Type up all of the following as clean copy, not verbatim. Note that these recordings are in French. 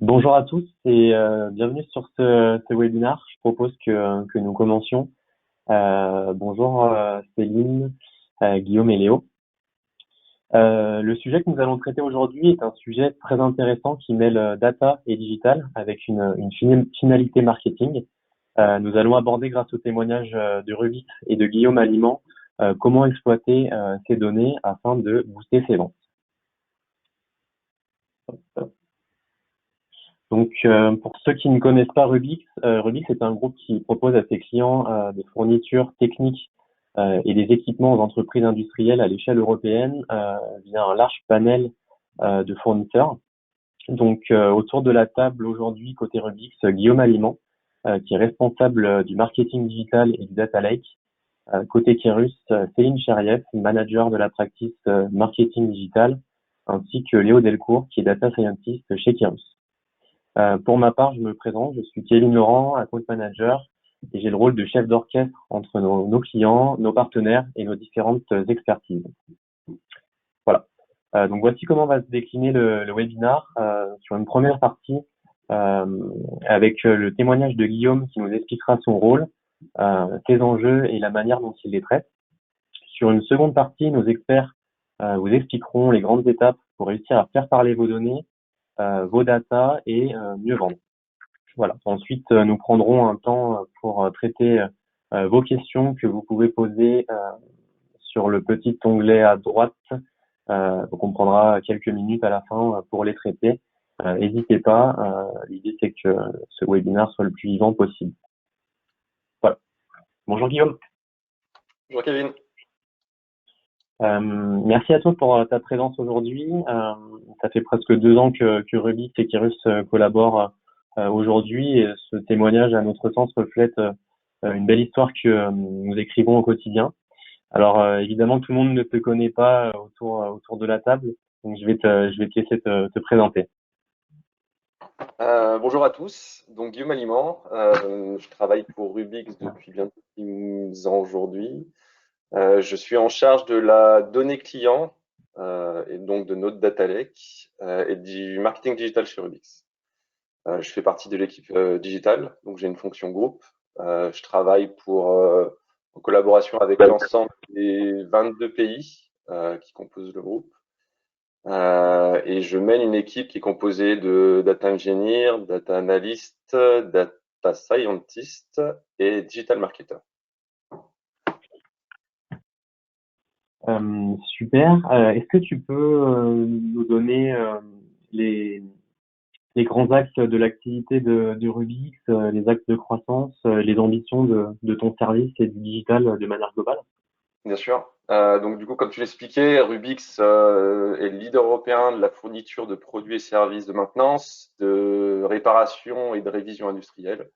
Bonjour à tous et bienvenue sur ce webinaire. Je propose que nous commencions. Bonjour Céline, Guillaume et Léo. Le sujet que nous allons traiter aujourd'hui est un sujet très intéressant qui mêle data et digital avec une finalité marketing. Nous allons aborder grâce au témoignage de Rubik et de Guillaume Aliment comment exploiter ces données afin de booster ses ventes. Donc, pour ceux qui ne connaissent pas Rubix, Rubix est un groupe qui propose à ses clients des fournitures techniques et des équipements aux entreprises industrielles à l'échelle européenne via un large panel de fournisseurs. Donc, autour de la table aujourd'hui, côté Rubix, Guillaume Aliment, qui est responsable du marketing digital et du data lake. Côté Kerus, Céline Cherieff, manager de la practice marketing digital, ainsi que Léo Delcourt, qui est data scientist chez Kerus. Pour ma part, je me présente, je suis Kevin Laurent, account manager, et j'ai le rôle de chef d'orchestre entre nos clients, nos partenaires et nos différentes expertises. Voilà. Donc voici comment va se décliner le webinar sur une première partie avec le témoignage de Guillaume qui nous expliquera son rôle, ses enjeux et la manière dont il les traite. Sur une seconde partie, nos experts vous expliqueront les grandes étapes pour réussir à faire parler vos données, vos data et mieux vendre. Voilà. Ensuite, nous prendrons un temps pour traiter vos questions que vous pouvez poser sur le petit onglet à droite. Donc, on prendra quelques minutes à la fin pour les traiter. N'hésitez pas. L'idée, c'est que ce webinaire soit le plus vivant possible. Voilà. Bonjour Guillaume. Bonjour Kevin. Merci à toi pour ta présence aujourd'hui. Ça fait presque 2 ans que Rubix et Kirus collaborent aujourd'hui et ce témoignage, à notre sens, reflète une belle histoire que nous écrivons au quotidien. Alors évidemment, tout le monde ne te connaît pas autour de la table, donc je vais te laisser te présenter. Bonjour à tous. Donc Guillaume Aliment, je travaille pour Rubix depuis bientôt 15 ans aujourd'hui. Je suis en charge de la donnée client et donc de notre data lake et du marketing digital chez Rubix. Je fais partie de l'équipe digitale, donc j'ai une fonction groupe. Je travaille en collaboration avec l'ensemble des 22 pays qui composent le groupe. Et je mène une équipe qui est composée de data engineer, data analyst, data scientist et digital marketer. Super. Est-ce que tu peux nous donner les grands axes de l'activité de Rubix, les axes de croissance, les ambitions de ton service et du digital de manière globale? Bien sûr. Donc du coup, comme tu l'expliquais, Rubix est le leader européen de la fourniture de produits et services de maintenance, de réparation et de révision industrielle.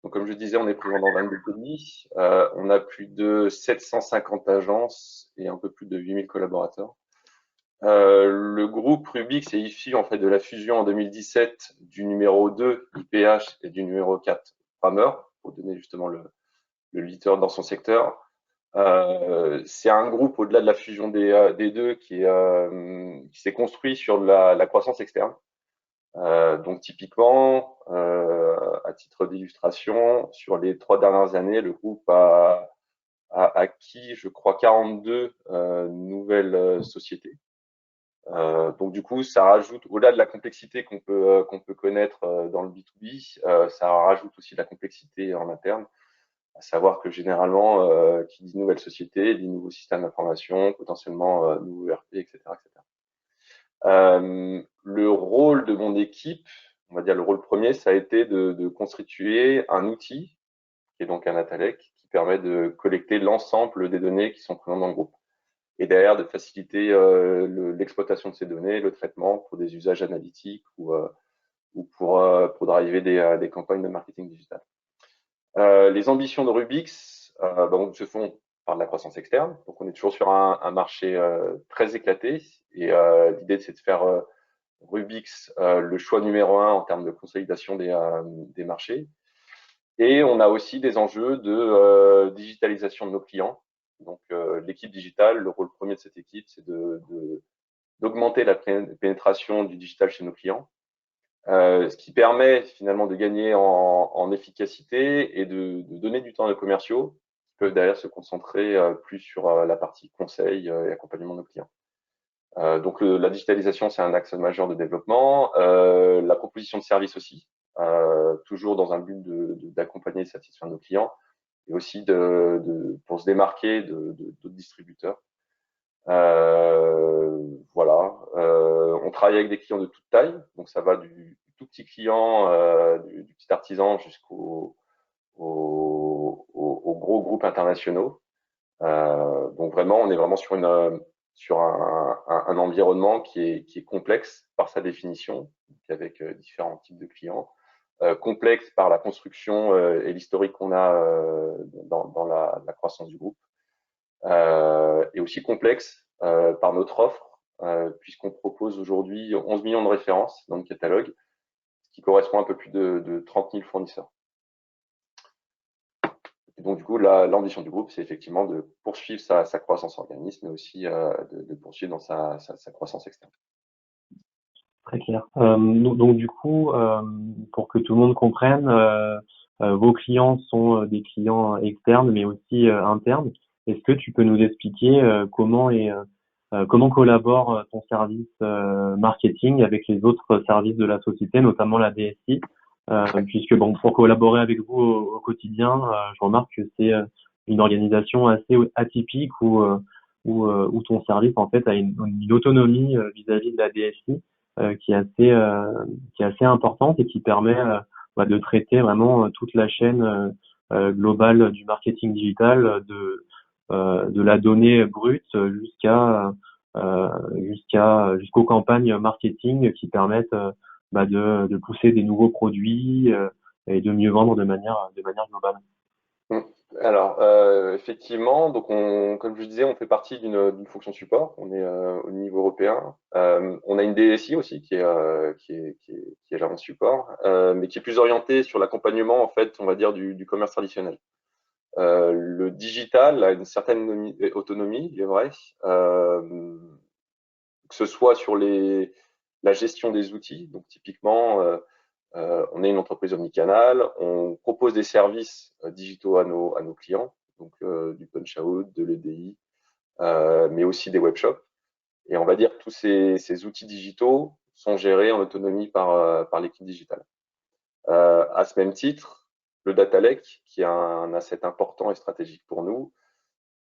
Donc comme je disais, on est présent dans 22 pays. On a plus de 750 agences et un peu plus de 8000 collaborateurs. Le groupe Rubix est issu en fait de la fusion en 2017 du numéro 2 IPH et du numéro 4 Hammer, pour donner justement le leader dans son secteur. C'est un groupe au-delà de la fusion des deux qui s'est construit sur la croissance externe. Donc typiquement, à titre d'illustration, sur les 3 dernières années, le groupe a acquis, je crois, 42 nouvelles sociétés. Donc du coup, ça rajoute, au-delà de la complexité qu'on peut connaître dans le B2B, ça rajoute aussi de la complexité en interne, à savoir que généralement, qui dit nouvelle société, dit nouveaux systèmes d'information, potentiellement nouveaux ERP, etc., etc. Le rôle de mon équipe, on va dire le rôle premier, ça a été de constituer un outil, qui est donc un data lake, qui permet de collecter l'ensemble des données qui sont présentes dans le groupe. Et derrière, de faciliter l'exploitation de ces données, le traitement pour des usages analytiques ou pour driver des campagnes de marketing digital. Les ambitions de Rubix se font par de la croissance externe. Donc, on est toujours sur un marché très éclaté. Et l'idée, c'est de faire Rubix le choix numéro 1 en termes de consolidation des marchés. Et on a aussi des enjeux de digitalisation de nos clients. Donc, l'équipe digitale, le rôle premier de cette équipe, c'est d'augmenter la pénétration du digital chez nos clients. ce qui permet finalement de gagner en efficacité et de donner du temps à nos commerciaux qui peuvent derrière se concentrer plus sur la partie conseil et accompagnement de nos clients. Donc la digitalisation, c'est un axe majeur de développement. La proposition de service aussi, toujours dans un but d'accompagner et de satisfaire nos clients, et aussi pour se démarquer d'autres distributeurs. Voilà. On travaille avec des clients de toute taille, donc ça va du tout petit client, du petit artisan jusqu'aux aux gros groupes internationaux. Donc vraiment, on est vraiment sur un environnement qui est complexe par sa définition, avec différents types de clients, complexe par la construction et l'historique qu'on a dans la croissance du groupe, et aussi complexe par notre offre, puisqu'on propose aujourd'hui 11 millions de références dans le catalogue, ce qui correspond à un peu plus de 30 000 fournisseurs. Et donc, du coup, l'ambition du groupe, c'est effectivement de poursuivre sa croissance organique, mais aussi de poursuivre dans sa croissance externe. Très clair. Donc du coup, pour que tout le monde comprenne, vos clients sont des clients externes, mais aussi internes. Est-ce que tu peux nous expliquer comment collabore ton service marketing avec les autres services de la société, notamment la DSI, puisque bon, pour collaborer avec vous au quotidien, je remarque que c'est une organisation assez atypique où ton service en fait a une autonomie vis-à-vis de la DSI qui est assez importante et qui permet de traiter vraiment toute la chaîne globale du marketing digital, de la donnée brute jusqu'aux campagnes marketing qui permettent de pousser des nouveaux produits et de mieux vendre de manière globale. Mm. Alors, effectivement, donc comme je disais, on fait partie d'une fonction support. On est au niveau européen. On a une DSI aussi qui est là en support, mais qui est plus orientée sur l'accompagnement, en fait, on va dire du commerce traditionnel. Le digital a une certaine autonomie, il est vrai, que ce soit sur la gestion des outils. Donc, typiquement, on est une entreprise omnicanal, on propose des services digitaux à nos clients, donc du punch-out, de l'EDI, mais aussi des webshops. Et on va dire que tous ces outils digitaux sont gérés en autonomie par l'équipe digitale. À ce même titre, le data lake, qui est un asset important et stratégique pour nous,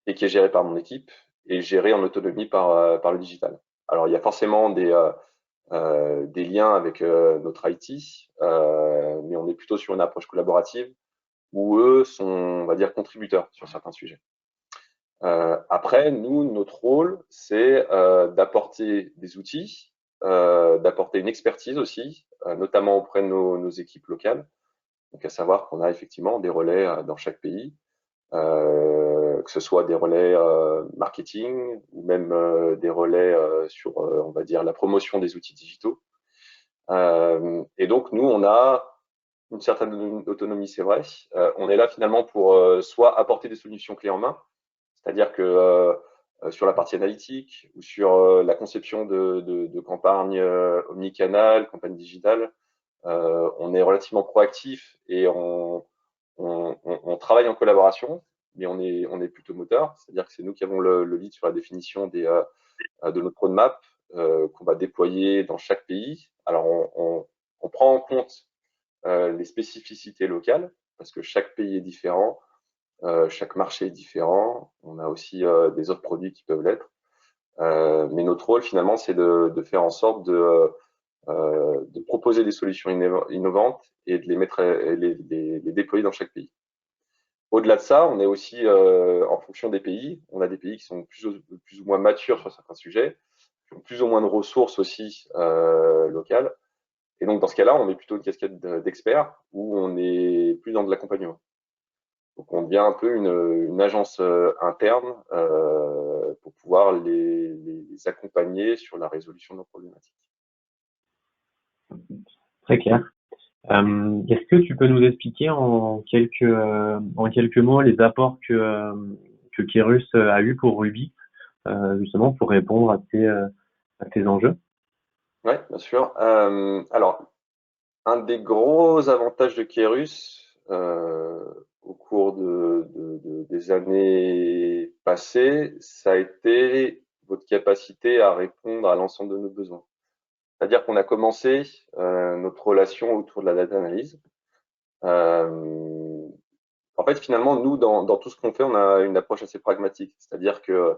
et qui est géré par mon équipe, est géré en autonomie par le digital. Alors, il y a forcément des liens avec notre IT, mais on est plutôt sur une approche collaborative où eux sont, on va dire, contributeurs sur certains sujets. Après, nous, notre rôle, c'est d'apporter des outils, d'apporter une expertise aussi, notamment auprès de nos équipes locales. Donc, à savoir qu'on a effectivement des relais dans chaque pays, que ce soit des relais marketing ou même des relais sur, on va dire, la promotion des outils digitaux. Et donc, nous, on a une certaine autonomie, c'est vrai. On est là finalement pour soit apporter des solutions clés en main, c'est-à-dire que sur la partie analytique ou sur la conception de campagnes omnicanal, campagnes digitales, on est relativement proactif et on travaille en collaboration, mais on est plutôt moteur, c'est-à-dire que c'est nous qui avons le lead sur la définition de notre roadmap qu'on va déployer dans chaque pays. Alors, on prend en compte les spécificités locales, parce que chaque pays est différent, chaque marché est différent. On a aussi des autres produits qui peuvent l'être. Mais notre rôle, finalement, c'est de faire en sorte de proposer des solutions innovantes et de les mettre, les déployer dans chaque pays. Au-delà de ça, on est aussi en fonction des pays. On a des pays qui sont plus ou moins matures sur certains sujets, qui ont plus ou moins de ressources aussi locales. Et donc, dans ce cas-là, on met plutôt une casquette d'expert où on est plus dans de l'accompagnement. Donc, on devient un peu une agence interne pour pouvoir les accompagner sur la résolution de leurs problématiques. Très clair. Est-ce que tu peux nous expliquer en quelques mots les apports que Kérus a eu pour Ruby, justement pour répondre à tes enjeux? Oui, bien sûr. Alors, un des gros avantages de Kérus au cours des années passées, ça a été votre capacité à répondre à l'ensemble de nos besoins. C'est-à-dire qu'on a commencé notre relation autour de la data analyse. En fait, finalement, nous, dans tout ce qu'on fait, on a une approche assez pragmatique. C'est-à-dire que,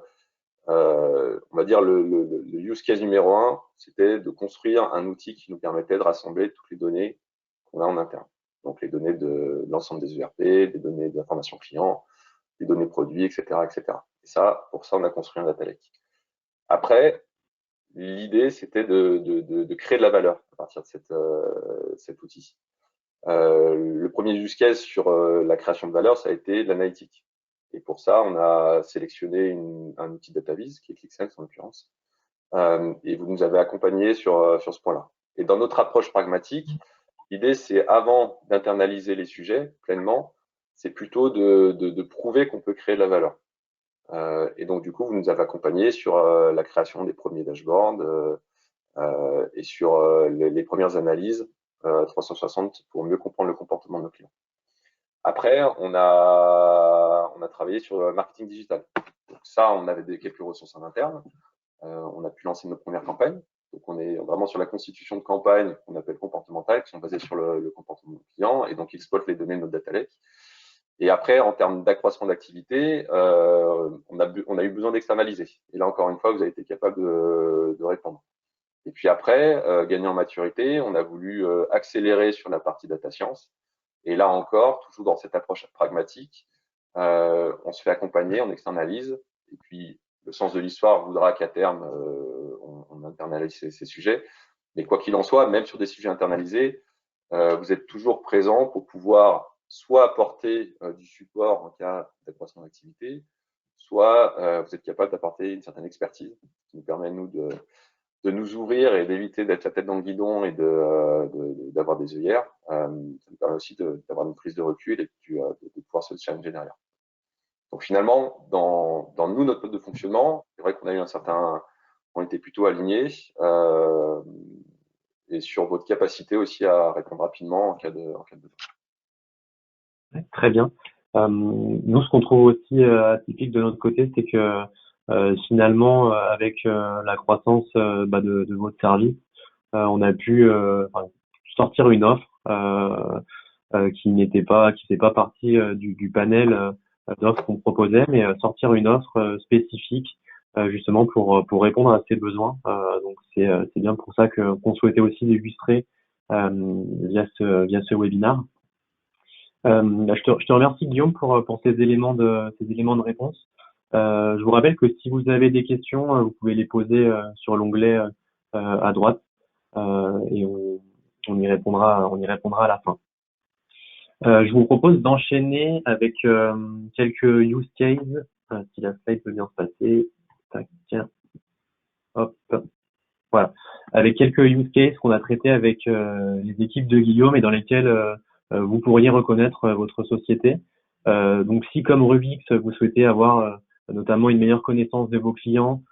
on va dire, le use case numéro 1, c'était de construire un outil qui nous permettait de rassembler toutes les données qu'on a en interne. Donc, les données de l'ensemble des ERP, des données d'information client, des données produits, etc., etc. Et ça, pour ça, on a construit un data lake. Après, l'idée, c'était de créer de la valeur à partir de cet outil. Le premier use case sur la création de valeur, ça a été l'analytique. Et pour ça, on a sélectionné un outil de DataVis, qui est ClickSense en l'occurrence, et vous nous avez accompagnés sur ce point-là. Et dans notre approche pragmatique, l'idée, c'est avant d'internaliser les sujets pleinement, c'est plutôt de prouver qu'on peut créer de la valeur. Et donc, du coup, vous nous avez accompagnés sur la création des premiers dashboards et sur les premières analyses 360 pour mieux comprendre le comportement de nos clients. Après, on a travaillé sur le marketing digital. Donc ça, on avait quelques ressources en interne. On a pu lancer nos premières campagnes. Donc on est vraiment sur la constitution de campagnes qu'on appelle comportementales, qui sont basées sur le comportement client et donc exploitent les données de notre data lake. Et après, en termes d'accroissement d'activité, on a eu besoin d'externaliser. Et là, encore une fois, vous avez été capable de répondre. Et puis après, gagner en maturité, on a voulu accélérer sur la partie data science. Et là encore, toujours dans cette approche pragmatique, on se fait accompagner, on externalise. Et puis, le sens de l'histoire voudra qu'à terme, on internalise ces sujets. Mais quoi qu'il en soit, même sur des sujets internalisés, vous êtes toujours présent pour pouvoir soit apporter du support en cas d'accroissement d'activité, soit vous êtes capable d'apporter une certaine expertise qui nous permet, nous, de nous ouvrir et d'éviter d'être la tête dans le guidon et d'avoir des œillères. Ça nous permet aussi d'avoir une prise de recul et de pouvoir se challenger derrière. Donc finalement, dans nous, notre mode de fonctionnement, c'est vrai qu'on a eu on était plutôt alignés et sur votre capacité aussi à répondre rapidement en cas de besoin. Très bien. Nous, ce qu'on trouve aussi atypique de notre côté, c'est que finalement, avec la croissance de votre service, on a pu sortir une offre qui faisait pas partie du panel d'offres qu'on proposait, mais sortir une offre spécifique justement pour répondre à ces besoins. Donc c'est bien pour ça qu'on souhaitait aussi l'illustrer via ce webinaire. Je te remercie Guillaume pour ces éléments de réponse. Je vous rappelle que si vous avez des questions, vous pouvez les poser sur l'onglet à droite et on y répondra à la fin. Je vous propose d'enchaîner avec quelques use cases. Si la slide peut bien se passer. Tac, tiens. Hop. Voilà. Avec quelques use cases qu'on a traités avec les équipes de Guillaume et dans lesquels vous pourriez reconnaître votre société. Donc si comme Rubix, vous souhaitez avoir notamment une meilleure connaissance de vos clients,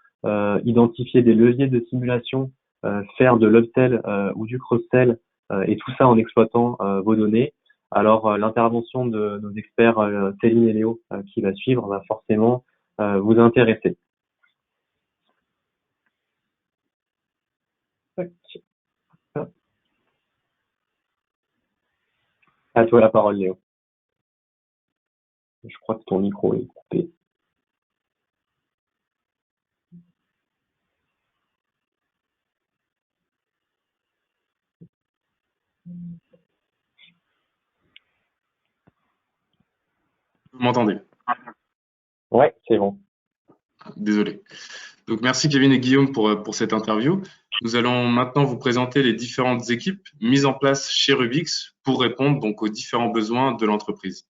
identifier des leviers de simulation, faire de l'upsell ou du cross-sell et tout ça en exploitant vos données, alors l'intervention de nos experts Céline et Léo qui va suivre va forcément vous intéresser. À toi la parole, Léo. Je crois que ton micro est coupé. Vous m'entendez? Ouais, c'est bon. Désolé. Donc, merci Kevin et Guillaume pour cette interview. Nous allons maintenant vous présenter les différentes équipes mises en place chez Rubix pour répondre donc aux différents besoins de l'entreprise.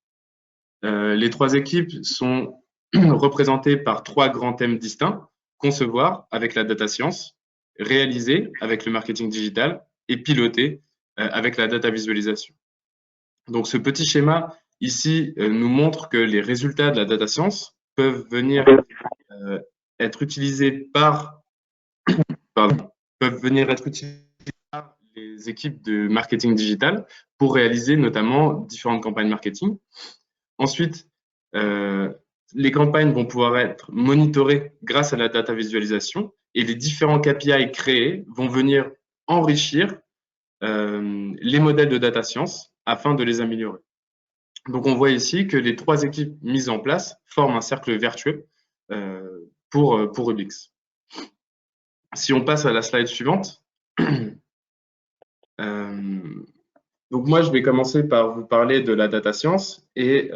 Les trois équipes sont représentées par trois grands thèmes distincts: concevoir avec la data science, réaliser avec le marketing digital et piloter avec la data visualisation. Donc, ce petit schéma ici nous montre que les résultats de la data science peuvent venir être utilisés par les les équipes de marketing digital pour réaliser notamment différentes campagnes marketing. Ensuite, les campagnes vont pouvoir être monitorées grâce à la data visualisation et les différents KPI créés vont venir enrichir les modèles de data science afin de les améliorer. Donc, on voit ici que les 3 équipes mises en place forment un cercle vertueux pour Rubix. Si on passe à la slide suivante, donc moi, je vais commencer par vous parler de la data science et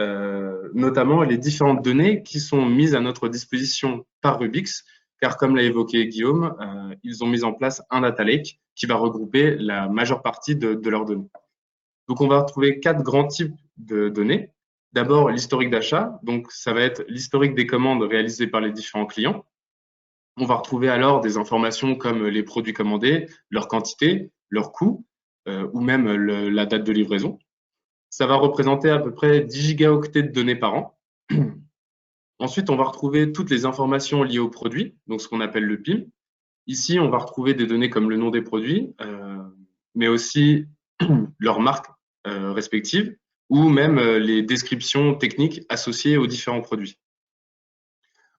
notamment les différentes données qui sont mises à notre disposition par Rubix, car comme l'a évoqué Guillaume, ils ont mis en place un data lake qui va regrouper la majeure partie de leurs données. Donc, on va retrouver 4 grands types de données. D'abord, l'historique d'achat, donc ça va être l'historique des commandes réalisées par les différents clients. On va retrouver alors des informations comme les produits commandés, leur quantité, leur coût, ou même la date de livraison. Ça va représenter à peu près 10 gigaoctets de données par an. Ensuite, on va retrouver toutes les informations liées aux produits, donc ce qu'on appelle le PIM. Ici, on va retrouver des données comme le nom des produits, mais aussi leurs marques respectives, ou même les descriptions techniques associées aux différents produits.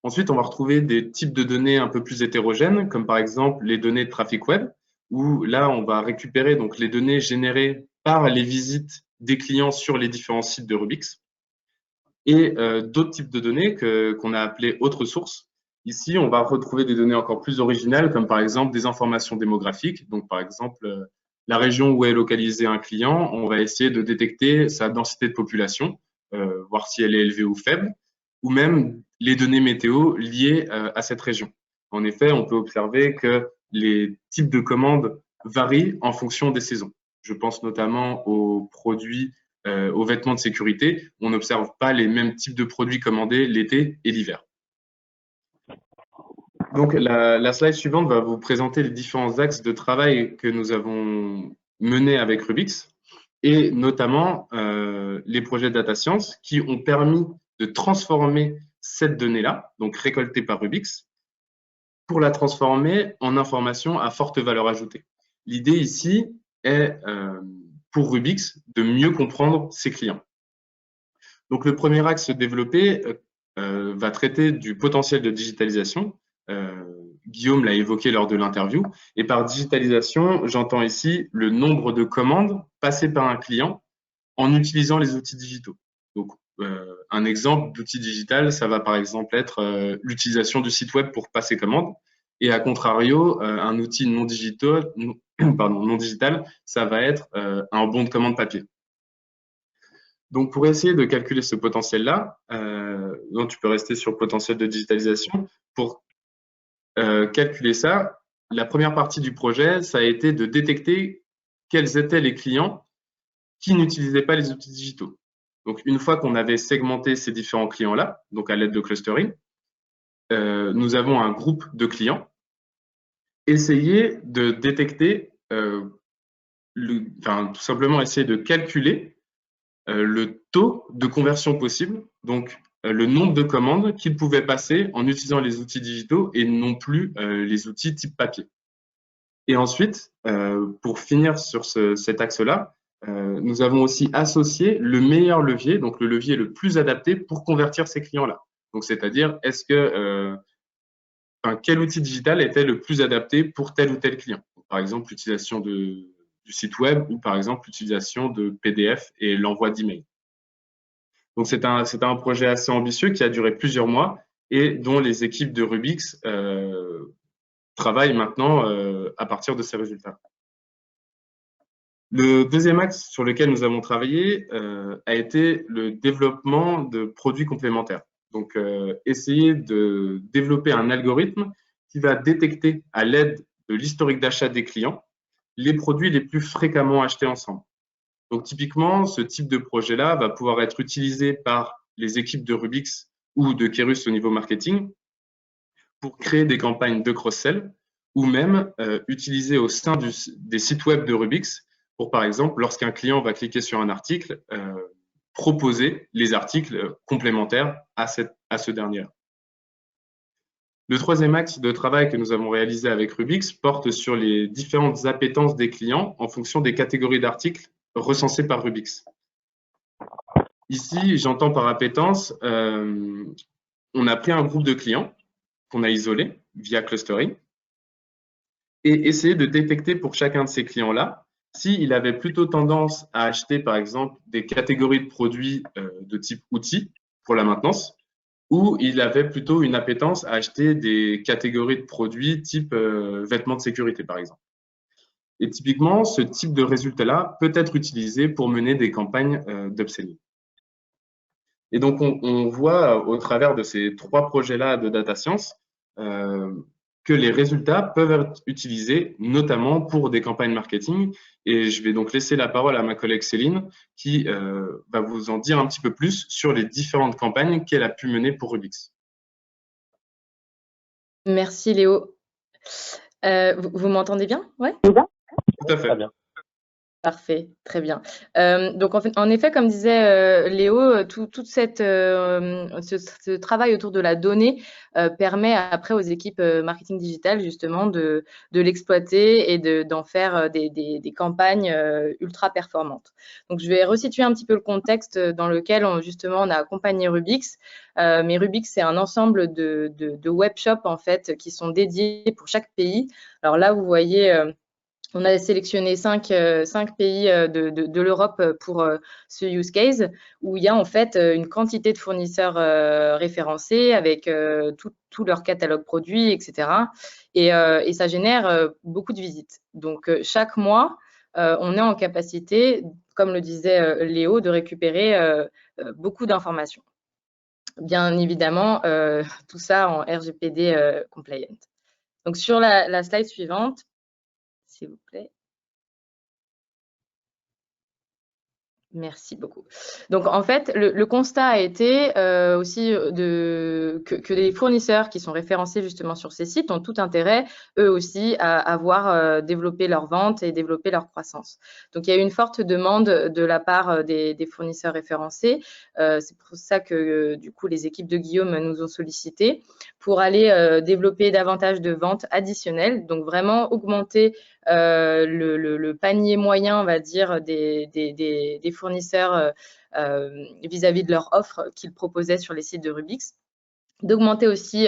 Ensuite, on va retrouver des types de données un peu plus hétérogènes, comme par exemple les données de trafic web, où là, on va récupérer donc les données générées par les visites des clients sur les différents sites de Rubix, et d'autres types de données qu'on a appelées autres sources. Ici, on va retrouver des données encore plus originales, comme par exemple des informations démographiques. Donc, par exemple, la région où est localisé un client, on va essayer de détecter sa densité de population, voir si elle est élevée ou faible, ou même les données météo liées à cette région. En effet, on peut observer que les types de commandes varient en fonction des saisons. Je pense notamment aux produits, aux vêtements de sécurité. On n'observe pas les mêmes types de produits commandés l'été et l'hiver. Donc, la slide suivante va vous présenter les différents axes de travail que nous avons menés avec Rubix et notamment les projets data science qui ont permis de transformer cette donnée-là, donc récoltée par Rubix, pour la transformer en information à forte valeur ajoutée. L'idée ici est pour Rubix de mieux comprendre ses clients. Donc, le premier axe développé va traiter du potentiel de digitalisation. Guillaume l'a évoqué lors de l'interview. Et par digitalisation, j'entends ici le nombre de commandes passées par un client en utilisant les outils digitaux. Donc, un exemple d'outil digital, ça va par exemple être l'utilisation du site web pour passer commande. Et à contrario, un outil non digital, ça va être un bon de commande papier. Donc, pour essayer de calculer ce potentiel-là, donc tu peux rester sur potentiel de digitalisation. Pour calculer ça, la première partie du projet, ça a été de détecter quels étaient les clients qui n'utilisaient pas les outils digitaux. Donc, une fois qu'on avait segmenté ces différents clients-là, donc à l'aide de clustering, nous avons un groupe de clients, essayer de détecter, tout simplement essayer de calculer le taux de conversion possible, donc le nombre de commandes qu'ils pouvaient passer en utilisant les outils digitaux et non plus les outils type papier. Et ensuite, pour finir sur cet axe-là, nous avons aussi associé le meilleur levier, donc le levier le plus adapté pour convertir ces clients-là. Donc, c'est-à-dire, est-ce que quel outil digital était le plus adapté pour tel ou tel client? Par exemple, l'utilisation du site web ou par exemple l'utilisation de PDF et l'envoi d'email. Donc, c'est un projet assez ambitieux qui a duré plusieurs mois et dont les équipes de Rubix travaillent maintenant à partir de ces résultats. Le deuxième axe sur lequel nous avons travaillé a été le développement de produits complémentaires. Donc, essayer de développer un algorithme qui va détecter à l'aide de l'historique d'achat des clients les produits les plus fréquemment achetés ensemble. Donc, typiquement, ce type de projet-là va pouvoir être utilisé par les équipes de Rubix ou de Kerus au niveau marketing pour créer des campagnes de cross-sell ou même utilisé au sein des sites web de Rubix pour, par exemple, lorsqu'un client va cliquer sur un article, proposer les articles complémentaires à ce dernier. Le troisième axe de travail que nous avons réalisé avec Rubix porte sur les différentes appétences des clients en fonction des catégories d'articles recensées par Rubix. Ici, j'entends par appétence, on a pris un groupe de clients qu'on a isolé via clustering et essayé de détecter pour chacun de ces clients-là s'il avait plutôt tendance à acheter, par exemple, des catégories de produits de type outils pour la maintenance, ou il avait plutôt une appétence à acheter des catégories de produits type vêtements de sécurité, par exemple. Et typiquement, ce type de résultat-là peut être utilisé pour mener des campagnes d'upselling. Et donc, on voit au travers de ces 3 projets-là de data science que les résultats peuvent être utilisés notamment pour des campagnes marketing. Et je vais donc laisser la parole à ma collègue Céline qui va vous en dire un petit peu plus sur les différentes campagnes qu'elle a pu mener pour Rubix. Merci Léo. Vous m'entendez bien? Ouais. Tout à fait. Très bien. Parfait, très bien. Donc en effet, comme disait Léo, tout ce travail autour de la donnée permet après aux équipes marketing digital justement de l'exploiter et d'en faire des campagnes ultra performantes. Donc je vais resituer un petit peu le contexte dans lequel justement on a accompagné Rubix. Mais Rubix, c'est un ensemble de webshops en fait qui sont dédiés pour chaque pays. Alors là, vous voyez. On a sélectionné 5 pays de l'Europe pour ce use case où il y a en fait une quantité de fournisseurs référencés avec tout leur catalogue produit, etc. Et ça génère beaucoup de visites. Donc, chaque mois, on est en capacité, comme le disait Léo, de récupérer beaucoup d'informations. Bien évidemment, tout ça en RGPD compliant. Donc, sur la slide suivante, s'il vous plaît. Merci beaucoup. Donc, en fait, le constat a été aussi que les fournisseurs qui sont référencés justement sur ces sites ont tout intérêt, eux aussi, à avoir développé leur vente et développé leur croissance. Donc, il y a eu une forte demande de la part des fournisseurs référencés. C'est pour ça que, du coup, les équipes de Guillaume nous ont sollicité pour aller développer davantage de ventes additionnelles, donc vraiment augmenter le panier moyen, on va dire, des fournisseurs vis-à-vis de leur offre qu'ils proposaient sur les sites de Rubix, d'augmenter aussi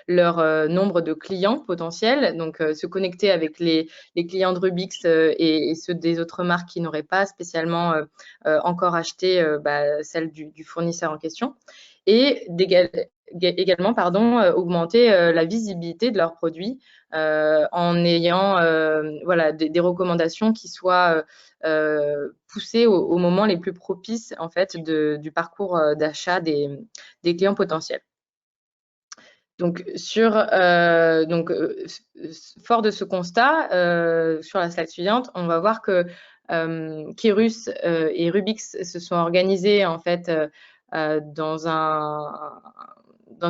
leur nombre de clients potentiels, donc se connecter avec les clients de Rubix et ceux des autres marques qui n'auraient pas spécialement encore acheté celle du fournisseur en question, et également augmenter la visibilité de leurs produits en ayant des recommandations qui soient poussées au moment les plus propices en fait du parcours d'achat des clients potentiels. Donc, fort de ce constat, sur la slide suivante, on va voir que Kerus et Rubix se sont organisés en fait dans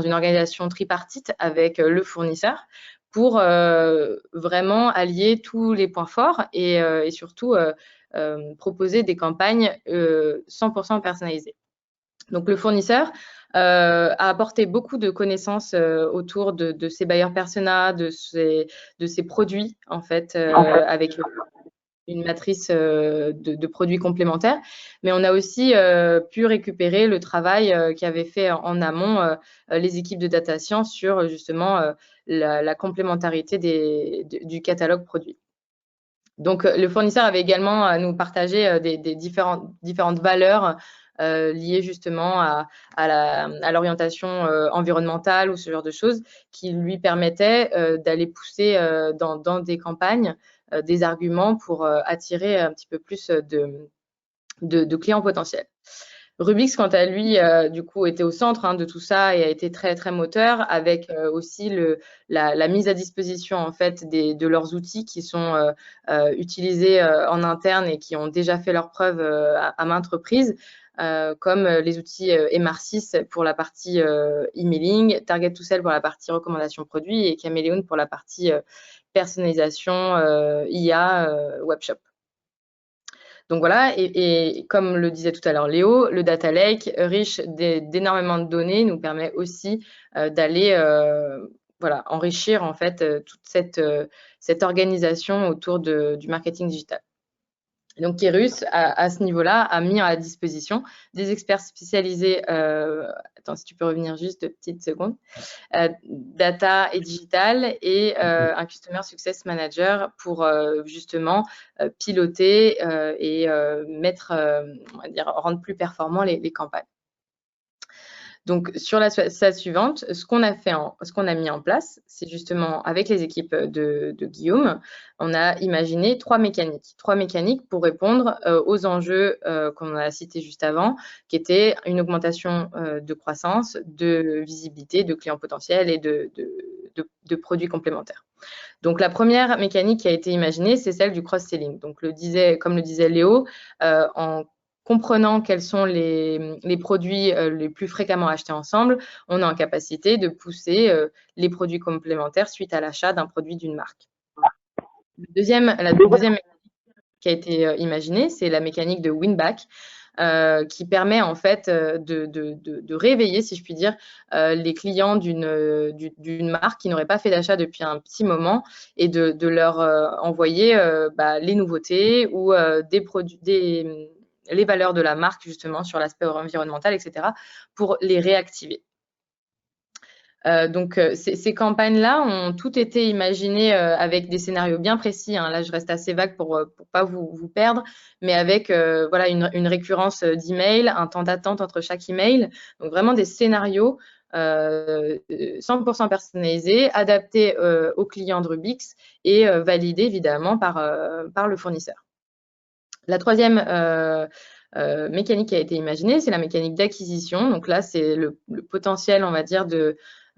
une organisation tripartite avec le fournisseur pour vraiment allier tous les points forts et surtout proposer des campagnes 100% personnalisées. Donc, le fournisseur a apporté beaucoup de connaissances autour de ses buyers persona, de ses produits, en fait, avec une matrice de produits complémentaires. Mais on a aussi pu récupérer le travail qu'avaient fait en amont les équipes de data science sur justement la complémentarité du catalogue produit. Donc, le fournisseur avait également à nous partager des différentes valeurs liées justement à l'orientation environnementale ou ce genre de choses qui lui permettaient d'aller pousser dans des campagnes des arguments pour attirer un petit peu plus de clients potentiels. Rubix, quant à lui, du coup, était au centre de tout ça et a été très, très moteur avec aussi la mise à disposition, en fait, de leurs outils qui sont utilisés en interne et qui ont déjà fait leurs preuves à maintes reprises, comme les outils MR6 pour la partie emailing, Target to Sell pour la partie recommandation produit et Chameleon pour la partie personnalisation IA webshop. Donc voilà, et comme le disait tout à l'heure Léo, le data lake riche d'énormément de données nous permet aussi d'aller voilà, enrichir en fait toute cette organisation autour du marketing digital. Donc, Kérus, à ce niveau-là, a mis à disposition des experts spécialisés, attends, si tu peux revenir juste 2 petites secondes, data et digital, et un Customer Success Manager pour justement piloter et mettre, on va dire, rendre plus performants les campagnes. Donc, sur la slide suivante, ce qu'on a mis en place, c'est justement avec les équipes de Guillaume, on a imaginé 3 mécaniques. 3 mécaniques pour répondre aux enjeux qu'on a cités juste avant, qui étaient une augmentation de croissance, de visibilité, de clients potentiels et de produits complémentaires. Donc, la première mécanique qui a été imaginée, c'est celle du cross-selling. Donc, comme le disait Léo, en comprenant quels sont les produits les plus fréquemment achetés ensemble, on est en capacité de pousser les produits complémentaires suite à l'achat d'un produit d'une marque. La deuxième mécanique qui a été imaginée, c'est la mécanique de win-back, qui permet en fait de réveiller, si je puis dire, les clients d'une marque qui n'auraient pas fait d'achat depuis un petit moment, et de leur envoyer les nouveautés ou les valeurs de la marque, justement, sur l'aspect environnemental, etc., pour les réactiver. Donc, ces campagnes-là ont toutes été imaginées avec des scénarios bien précis. Hein. Là, je reste assez vague pour pas vous perdre, mais avec voilà, une récurrence d'email, un temps d'attente entre chaque email. Donc, vraiment des scénarios 100% personnalisés, adaptés aux clients de Rubix et validés évidemment par le fournisseur. La troisième mécanique qui a été imaginée, c'est la mécanique d'acquisition. Donc là, c'est le potentiel, on va dire,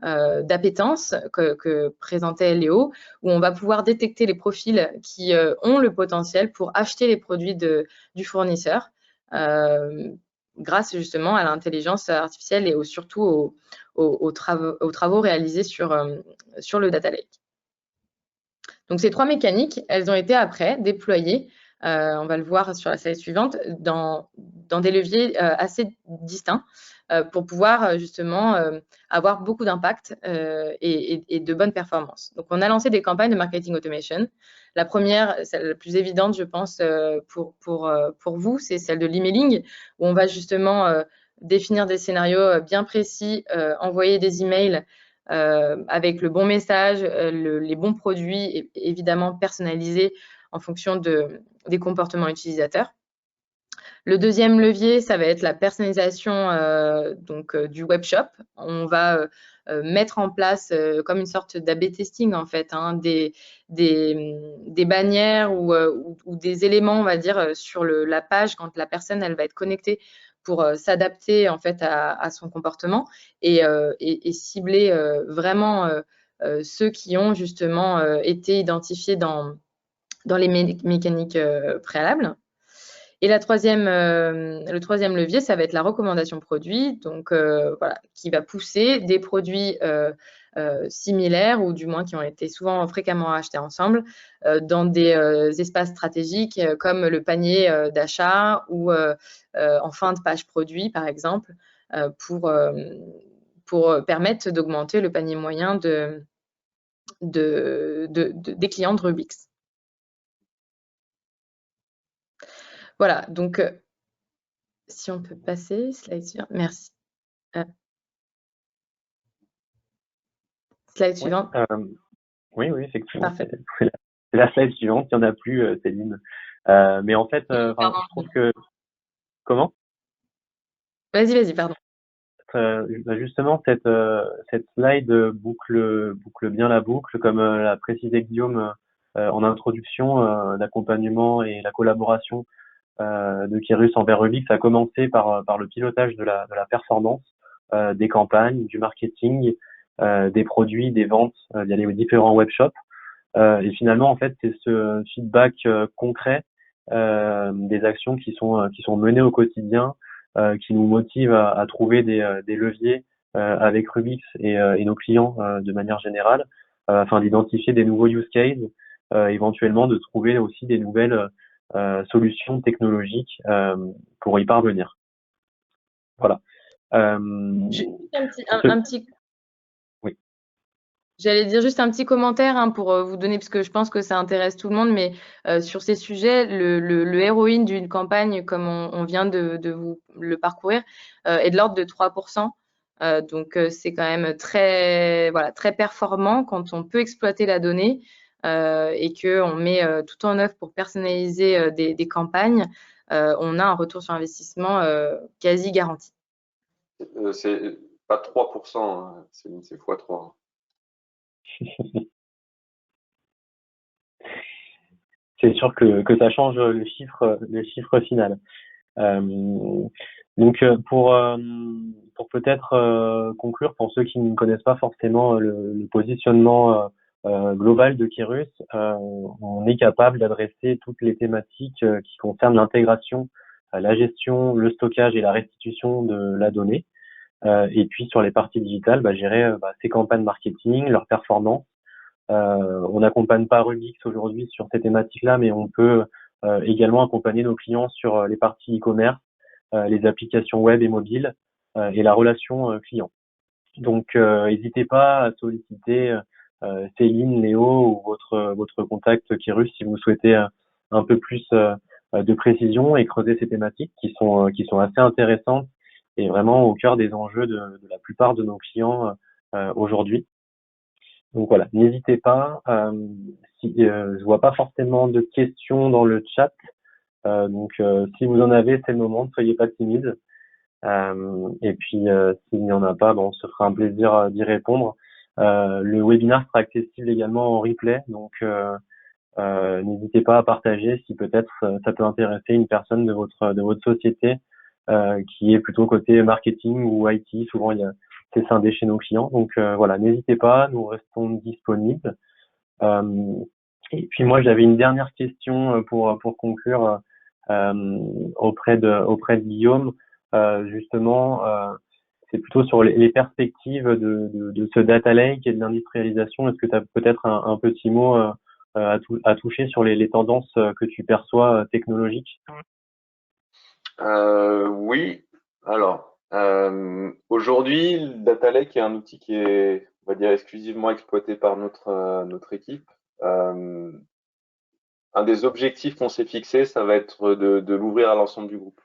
d'appétence que présentait Léo, où on va pouvoir détecter les profils qui ont le potentiel pour acheter les produits du fournisseur grâce justement à l'intelligence artificielle et surtout aux travaux réalisés sur le data lake. Donc, ces 3 mécaniques, elles ont été après déployées, on va le voir sur la slide suivante, dans des leviers assez distincts pour pouvoir justement avoir beaucoup d'impact et de bonnes performances. Donc, on a lancé des campagnes de marketing automation. La première, celle la plus évidente, je pense, pour vous, c'est celle de l'emailing, où on va justement définir des scénarios bien précis, envoyer des emails avec le bon message, les bons produits, et évidemment personnalisés en fonction des comportements utilisateurs. Le deuxième levier, ça va être la personnalisation du webshop. On va mettre en place comme une sorte d'A/B testing en fait, hein, des bannières ou des éléments, on va dire, sur la page quand la personne elle va être connectée pour s'adapter en fait à son comportement et cibler vraiment ceux qui ont justement été identifiés dans les mécaniques préalables. Et le troisième levier, ça va être la recommandation produit, donc voilà, qui va pousser des produits similaires, ou du moins qui ont été souvent fréquemment achetés ensemble, dans des espaces stratégiques comme le panier d'achat ou en fin de page produit, par exemple, pour permettre d'augmenter le panier moyen des clients de Rubix. Voilà, donc si on peut passer, slide suivante, merci. Slide suivante. Oui, effectivement. Parfait. C'est la slide suivante, il n'y en a plus, Céline. Mais en fait, je trouve que… Comment ? Vas-y, pardon. Justement, cette slide boucle bien la boucle, comme l'a précisé Guillaume en introduction. L'accompagnement et la collaboration de Kérus envers Rubix a commencé par le pilotage de la performance des campagnes, du marketing, des produits, des ventes via les différents webshops. Et finalement, en fait, c'est ce feedback concret des actions qui sont menées au quotidien qui nous motive à trouver des leviers avec Rubix et nos clients de manière générale, afin d'identifier des nouveaux use cases, éventuellement de trouver aussi des nouvelles solutions technologiques pour y parvenir. Voilà. Un petit… Oui. J'allais dire juste un petit commentaire pour vous donner, parce que je pense que ça intéresse tout le monde, mais sur ces sujets, le héroïne d'une campagne, comme on vient de vous le parcourir, est de l'ordre de 3%. Donc, c'est quand même très performant quand on peut exploiter la donnée et qu'on met tout en œuvre pour personnaliser des campagnes. On a un retour sur investissement quasi garanti. C'est pas 3%, hein, c'est x3. C'est sûr que ça change le chiffre final. Donc pour peut-être conclure, pour ceux qui ne connaissent pas forcément le positionnement global de Kérus, on est capable d'adresser toutes les thématiques qui concernent l'intégration, la gestion, le stockage et la restitution de la donnée. Et puis sur les parties digitales, gérer ces campagnes marketing, leur performance. On n'accompagne pas Rubix aujourd'hui sur ces thématiques-là, mais on peut également accompagner nos clients sur les parties e-commerce, les applications web et mobiles et la relation client. Donc, n'hésitez pas à solliciter Céline, Léo ou votre contact Kérus si vous souhaitez un peu plus de précision et creuser ces thématiques qui sont assez intéressantes et vraiment au cœur des enjeux de la plupart de nos clients aujourd'hui. Donc voilà, n'hésitez pas. Je vois pas forcément de questions dans le chat. Donc si vous en avez, c'est le moment, ne soyez pas timide. Et puis s'il n'y en a pas, on se fera un plaisir d'y répondre. Le webinaire sera accessible également en replay, donc n'hésitez pas à partager si peut-être ça peut intéresser une personne de votre société qui est plutôt côté marketing ou IT. Souvent c'est scindé chez nos clients. Donc voilà, n'hésitez pas, nous restons disponibles. Et puis moi j'avais une dernière question pour conclure auprès de Guillaume. Justement, c'est plutôt sur les perspectives de ce data lake et de l'industrialisation. Est-ce que tu as peut-être un petit mot à toucher sur les tendances que tu perçois technologiques? Oui, alors aujourd'hui, le Data Lake est un outil qui est, on va dire, exclusivement exploité par notre équipe. Un des objectifs qu'on s'est fixé, ça va être de l'ouvrir à l'ensemble du groupe,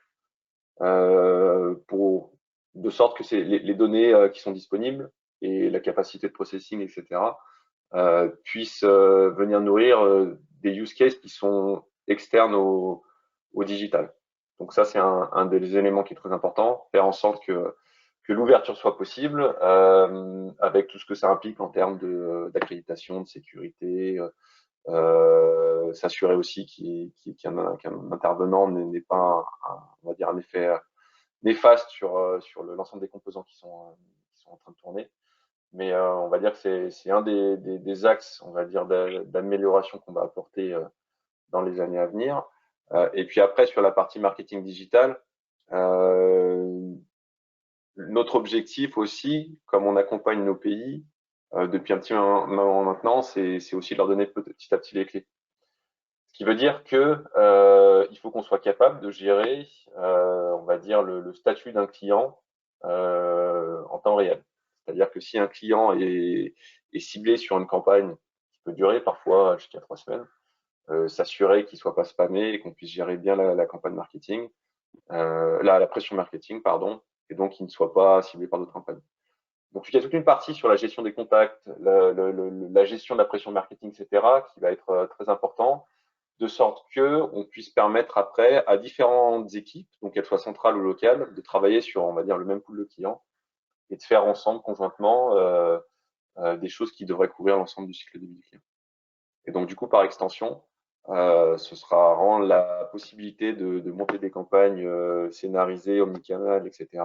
de sorte que les données qui sont disponibles et la capacité de processing, etc., puissent venir nourrir des use cases qui sont externes au digital. Donc ça, c'est un des éléments qui est très important, faire en sorte que l'ouverture soit possible, avec tout ce que ça implique en termes d'accréditation, de sécurité, s'assurer aussi qu'un intervenant n'ait pas on va dire un effet néfaste sur l'ensemble des composants qui sont en train de tourner. Mais on va dire que c'est un des axes, on va dire, d'amélioration qu'on va apporter dans les années à venir. Et puis après, sur la partie marketing digital, notre objectif aussi, comme on accompagne nos pays depuis un petit moment maintenant, c'est aussi de leur donner petit à petit les clés. Ce qui veut dire que il faut qu'on soit capable de gérer, on va dire, le statut d'un client en temps réel. C'est-à-dire que si un client est ciblé sur une campagne qui peut durer parfois jusqu'à 3 semaines, s'assurer qu'il ne soit pas spammé et qu'on puisse gérer bien la campagne marketing, la pression marketing, pardon, et donc qu'il ne soit pas ciblé par d'autres campagnes. Donc, il y a toute une partie sur la gestion des contacts, la gestion de la pression marketing, etc., qui va être très important, de sorte qu'on puisse permettre après à différentes équipes, donc qu'elles soient centrales ou locales, de travailler sur, on va dire, le même pool de clients et de faire ensemble, conjointement, des choses qui devraient couvrir l'ensemble du cycle de vie du client. Et donc, du coup, par extension, ce sera rendre la possibilité de monter des campagnes scénarisées, omnicanal, etc.,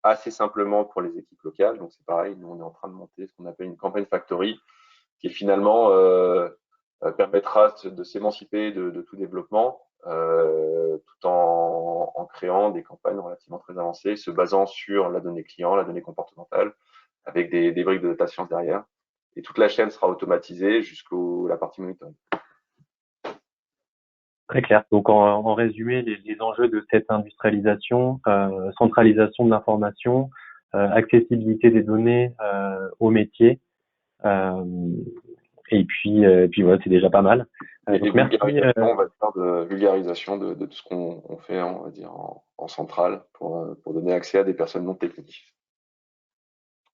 assez simplement pour les équipes locales. Donc, c'est pareil, nous, on est en train de monter ce qu'on appelle une campagne factory, qui finalement permettra de s'émanciper de tout développement, tout en créant des campagnes relativement très avancées, se basant sur la donnée client, la donnée comportementale, avec des briques de data science derrière. Et toute la chaîne sera automatisée jusqu'à la partie monitoring. Très clair. Donc en résumé, les enjeux de cette industrialisation, centralisation de l'information, accessibilité des données aux métiers, Et puis voilà, c'est déjà pas mal. Et Donc merci. on va faire de vulgarisation de tout ce qu'on fait, on va dire, en centrale pour donner accès à des personnes non techniques,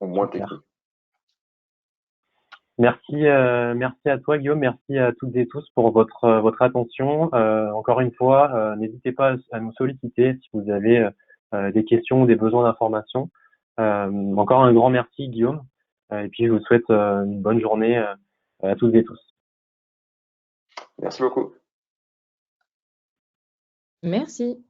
ou moins techniques. Merci à toi Guillaume, merci à toutes et tous pour votre attention. Encore une fois, n'hésitez pas à nous solliciter si vous avez des questions ou des besoins d'informations. Encore un grand merci Guillaume, et puis je vous souhaite une bonne journée à toutes et tous. Merci beaucoup. Merci.